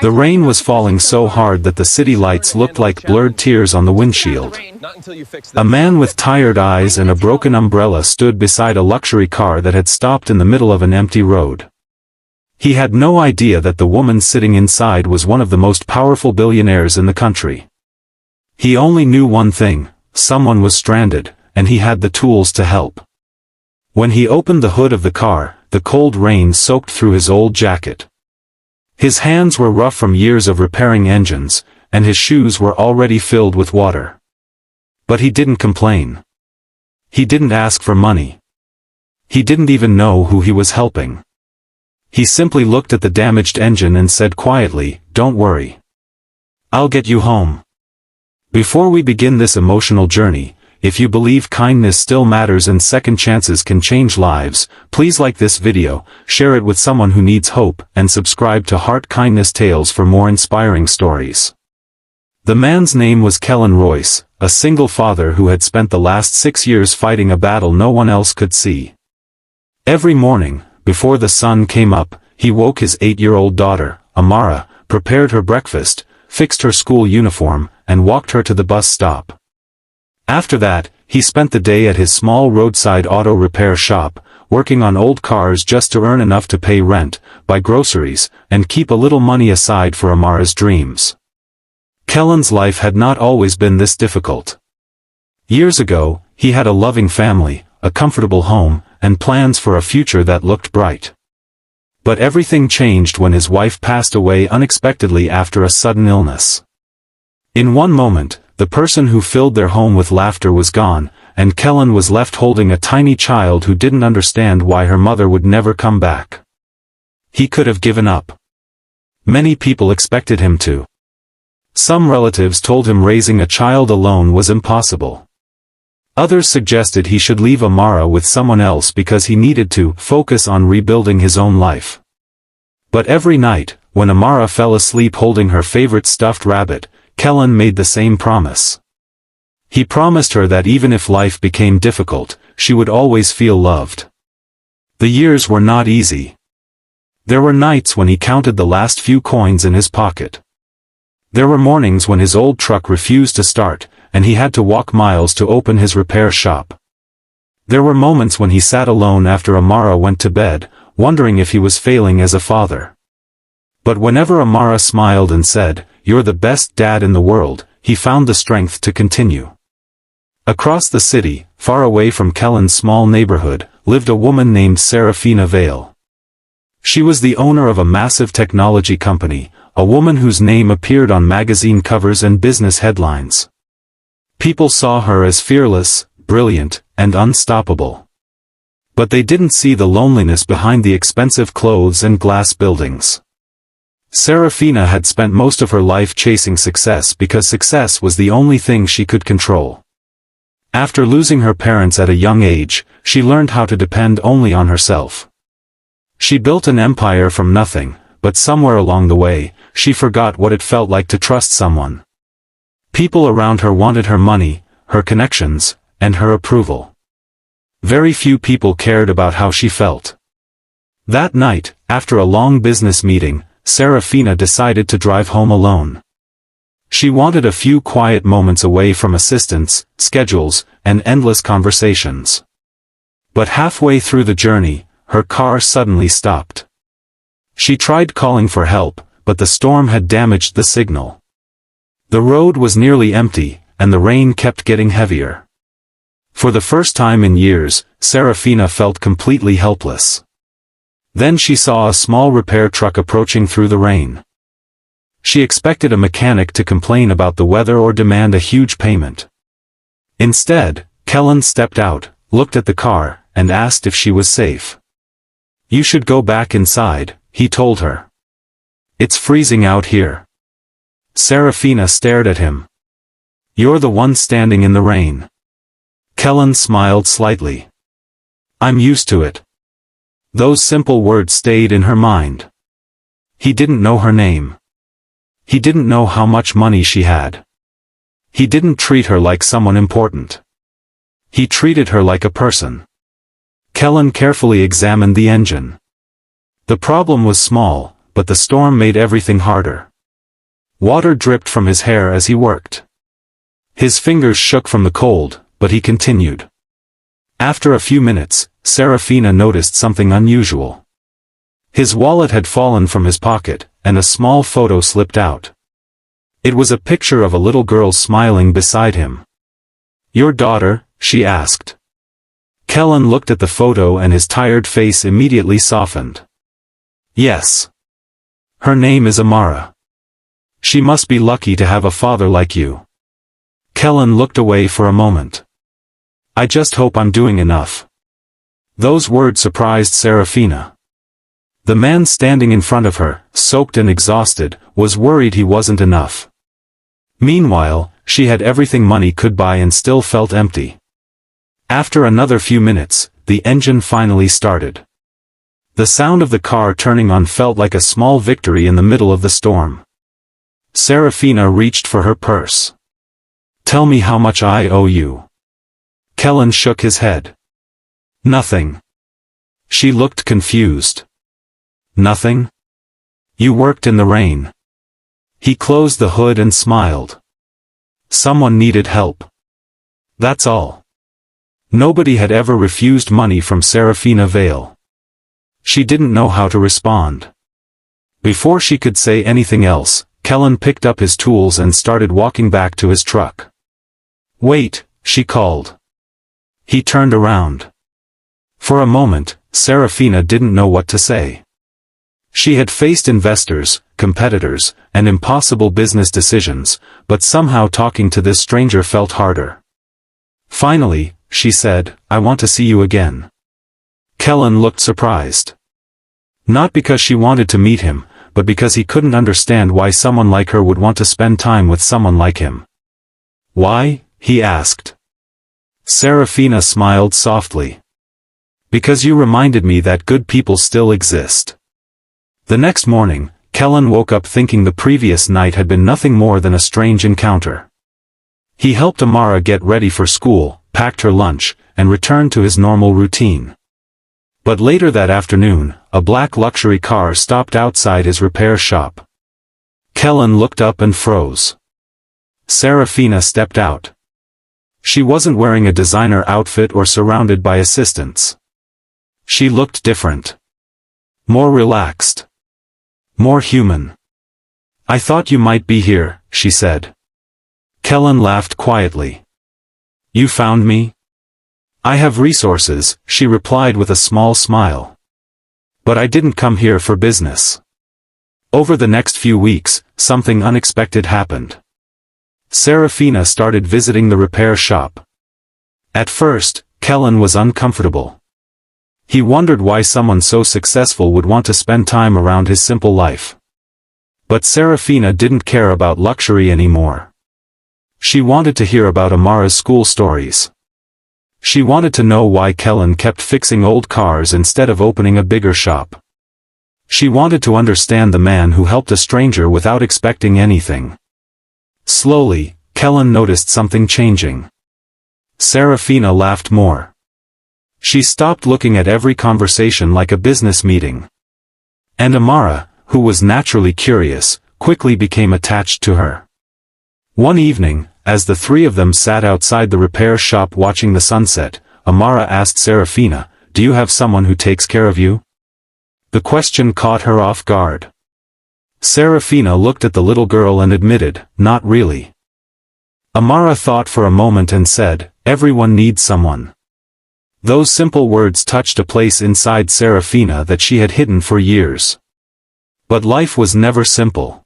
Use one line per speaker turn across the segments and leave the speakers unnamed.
The rain was falling so hard that the city lights looked like blurred tears on the windshield. A man with tired eyes and a broken umbrella stood beside a luxury car that had stopped in the middle of an empty road. He had no idea that the woman sitting inside was one of the most powerful billionaires in the country. He only knew one thing: someone was stranded, and he had the tools to help. When he opened the hood of the car, the cold rain soaked through his old jacket. His hands were rough from years of repairing engines, and his shoes were already filled with water. But he didn't complain. He didn't ask for money. He didn't even know who he was helping. He simply looked at the damaged engine and said quietly, "Don't worry. I'll get you home." Before we begin this emotional journey, if you believe kindness still matters and second chances can change lives, please like this video, share it with someone who needs hope, and subscribe to Heart Kindness Tales for more inspiring stories. The man's name was Kellan Royce, a single father who had spent the last 6 years fighting a battle no one else could see. Every morning, before the sun came up, he woke his 8-year-old daughter, Amara, prepared her breakfast, fixed her school uniform, and walked her to the bus stop. After that, he spent the day at his small roadside auto repair shop, working on old cars just to earn enough to pay rent, buy groceries, and keep a little money aside for Amara's dreams. Kellan's life had not always been this difficult. Years ago, he had a loving family, a comfortable home, and plans for a future that looked bright. But everything changed when his wife passed away unexpectedly after a sudden illness. In one moment, the person who filled their home with laughter was gone, and Kellan was left holding a tiny child who didn't understand why her mother would never come back. He could have given up. Many people expected him to. Some relatives told him raising a child alone was impossible. Others suggested he should leave Amara with someone else because he needed to focus on rebuilding his own life. But every night, when Amara fell asleep holding her favorite stuffed rabbit, Kellan made the same promise. He promised her that even if life became difficult, she would always feel loved. The years were not easy. There were nights when he counted the last few coins in his pocket. There were mornings when his old truck refused to start, and he had to walk miles to open his repair shop. There were moments when he sat alone after Amara went to bed, wondering if he was failing as a father. But whenever Amara smiled and said, "You're the best dad in the world," he found the strength to continue. Across the city, far away from Kellan's small neighborhood, lived a woman named Serafina Vale. She was the owner of a massive technology company, a woman whose name appeared on magazine covers and business headlines. People saw her as fearless, brilliant, and unstoppable. But they didn't see the loneliness behind the expensive clothes and glass buildings. Serafina had spent most of her life chasing success because success was the only thing she could control. After losing her parents at a young age, she learned how to depend only on herself. She built an empire from nothing, but somewhere along the way, she forgot what it felt like to trust someone. People around her wanted her money, her connections, and her approval. Very few people cared about how she felt. That night, after a long business meeting, Serafina decided to drive home alone. She wanted a few quiet moments away from assistants, schedules, and endless conversations. But halfway through the journey, her car suddenly stopped. She tried calling for help, but the storm had damaged the signal. The road was nearly empty, and the rain kept getting heavier. For the first time in years, Serafina felt completely helpless. Then she saw a small repair truck approaching through the rain. She expected a mechanic to complain about the weather or demand a huge payment. Instead, Kellan stepped out, looked at the car, and asked if she was safe. "You should go back inside," he told her. "It's freezing out here." Serafina stared at him. "You're the one standing in the rain." Kellan smiled slightly. "I'm used to it." Those simple words stayed in her mind. He didn't know her name. He didn't know how much money she had. He didn't treat her like someone important. He treated her like a person. Kellan carefully examined the engine. The problem was small, but the storm made everything harder. Water dripped from his hair as he worked. His fingers shook from the cold, but he continued. After a few minutes, Serafina noticed something unusual. His wallet had fallen from his pocket, and a small photo slipped out. It was a picture of a little girl smiling beside him. "Your daughter?" she asked. Kellan looked at the photo and his tired face immediately softened. "Yes. Her name is Amara. She must be lucky to have a father like you." Kellan looked away for a moment. "I just hope I'm doing enough." Those words surprised Serafina. The man standing in front of her, soaked and exhausted, was worried he wasn't enough. Meanwhile, she had everything money could buy and still felt empty. After another few minutes, the engine finally started. The sound of the car turning on felt like a small victory in the middle of the storm. Serafina reached for her purse. "Tell me how much I owe you." Kellan shook his head. "Nothing." She looked confused. "Nothing? You worked in the rain." He closed the hood and smiled. "Someone needed help. That's all." Nobody had ever refused money from Serafina Vale. She didn't know how to respond. Before she could say anything else, Kellan picked up his tools and started walking back to his truck. "Wait," she called. He turned around. For a moment, Serafina didn't know what to say. She had faced investors, competitors, and impossible business decisions, but somehow talking to this stranger felt harder. Finally, she said, "I want to see you again." Kellan looked surprised. Not because she wanted to meet him, but because he couldn't understand why someone like her would want to spend time with someone like him. "Why?" he asked. Serafina smiled softly. "Because you reminded me that good people still exist." The next morning, Kellan woke up thinking the previous night had been nothing more than a strange encounter. He helped Amara get ready for school, packed her lunch, and returned to his normal routine. But later that afternoon, a black luxury car stopped outside his repair shop. Kellan looked up and froze. Serafina stepped out. She wasn't wearing a designer outfit or surrounded by assistants. She looked different. More relaxed. More human. "I thought you might be here," she said. Kellan laughed quietly. "You found me?" "I have resources," she replied with a small smile. "But I didn't come here for business." Over the next few weeks, something unexpected happened. Serafina started visiting the repair shop. At first, Kellan was uncomfortable. He wondered why someone so successful would want to spend time around his simple life. But Serafina didn't care about luxury anymore. She wanted to hear about Amara's school stories. She wanted to know why Kellan kept fixing old cars instead of opening a bigger shop. She wanted to understand the man who helped a stranger without expecting anything. Slowly, Kellan noticed something changing. Serafina laughed more. She stopped looking at every conversation like a business meeting. And Amara, who was naturally curious, quickly became attached to her. One evening, as the three of them sat outside the repair shop watching the sunset, Amara asked Serafina, "Do you have someone who takes care of you?" The question caught her off guard. Serafina looked at the little girl and admitted, "Not really." Amara thought for a moment and said, "Everyone needs someone." Those simple words touched a place inside Serafina that she had hidden for years. But life was never simple.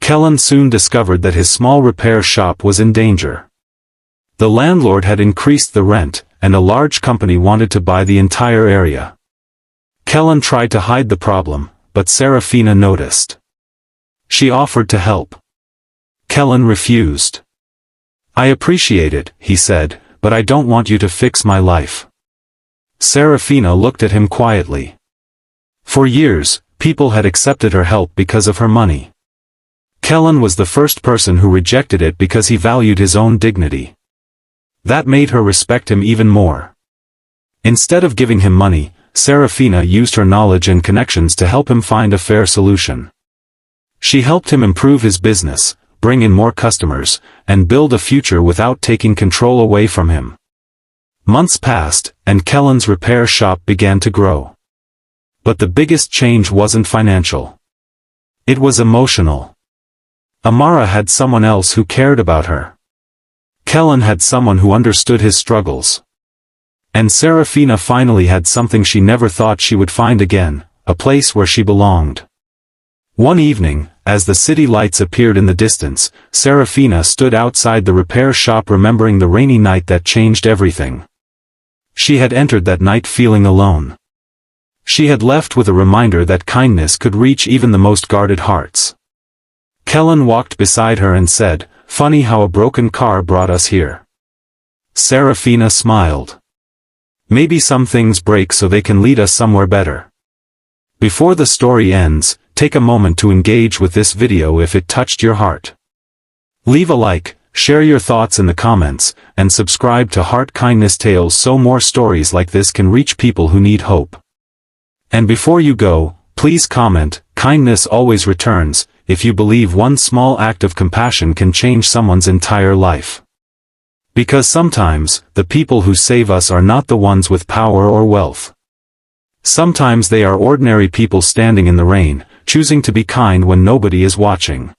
Kellan soon discovered that his small repair shop was in danger. The landlord had increased the rent, and a large company wanted to buy the entire area. Kellan tried to hide the problem, but Serafina noticed. She offered to help. Kellan refused. "I appreciate it," he said, "but I don't want you to fix my life." Serafina looked at him quietly. For years, people had accepted her help because of her money. Kellan was the first person who rejected it because he valued his own dignity. That made her respect him even more. Instead of giving him money, Serafina used her knowledge and connections to help him find a fair solution. She helped him improve his business, bring in more customers, and build a future without taking control away from him. Months passed, and Kellan's repair shop began to grow. But the biggest change wasn't financial. It was emotional. Amara had someone else who cared about her. Kellan had someone who understood his struggles. And Serafina finally had something she never thought she would find again, a place where she belonged. One evening, as the city lights appeared in the distance, Serafina stood outside the repair shop remembering the rainy night that changed everything. She had entered that night feeling alone. She had left with a reminder that kindness could reach even the most guarded hearts. Kellan walked beside her and said, "Funny how a broken car brought us here." Serafina smiled. Maybe some things break so they can lead us somewhere better. Before the story ends, take a moment to engage with this video if it touched your heart. Leave a like, share your thoughts in the comments, and subscribe to Heart Kindness Tales so more stories like this can reach people who need hope. And before you go, please comment, "Kindness always returns," if you believe one small act of compassion can change someone's entire life. Because sometimes, the people who save us are not the ones with power or wealth. Sometimes they are ordinary people standing in the rain, choosing to be kind when nobody is watching.